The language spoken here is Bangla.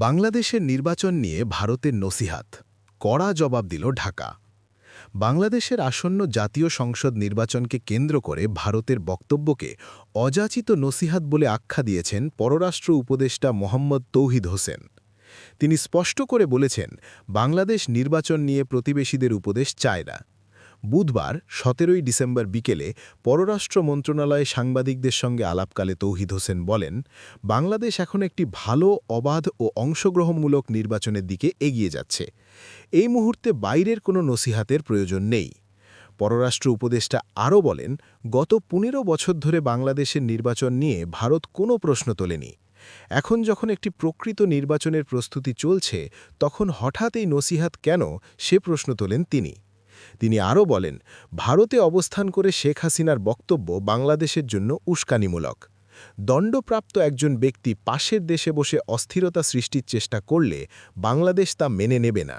বাংলাদেশের নির্বাচন নিয়ে ভারতের নসিহাত কড়া জবাব দিল ঢাকা। বাংলাদেশের আসন্ন জাতীয় সংসদ নির্বাচনকে কেন্দ্র করে ভারতের বক্তব্যকে অযাচিত নসিহাত বলে আখ্যা দিয়েছেন পররাষ্ট্র উপদেষ্টা মোহাম্মদ তৌহিদ হোসেন। তিনি স্পষ্ট করে বলেছেন, বাংলাদেশ নির্বাচন নিয়ে প্রতিবেশীদের উপদেশ চায় না। বুধবার ১৭ ডিসেম্বর বিকেলে পররাষ্ট্র মন্ত্রণালয়ে সাংবাদিকদের সঙ্গে আলাপকালে তৌহিদ হোসেন বলেন, বাংলাদেশ এখন একটি ভালো, অবাধ ও অংশগ্রহণমূলক নির্বাচনের দিকে এগিয়ে যাচ্ছে। এই মুহূর্তে বাইরের কোনো নসিহাতের প্রয়োজন নেই। পররাষ্ট্র উপদেষ্টা আরও বলেন, গত ১৫ বছর ধরে বাংলাদেশের নির্বাচন নিয়ে ভারত কোনো প্রশ্ন তোলেনি। এখন যখন একটি প্রকৃত নির্বাচনের প্রস্তুতি চলছে, তখন হঠাৎ এই নসিহাত কেন, সে প্রশ্ন তোলেন তিনি। তিনি আরও বলেন, ভারতে অবস্থান করে শেখ হাসিনার বক্তব্য বাংলাদেশের জন্য উস্কানিমূলক। দণ্ডপ্রাপ্ত একজন ব্যক্তি পাশের দেশে বসে অস্থিরতা সৃষ্টির চেষ্টা করলে বাংলাদেশ তা মেনে নেবে না।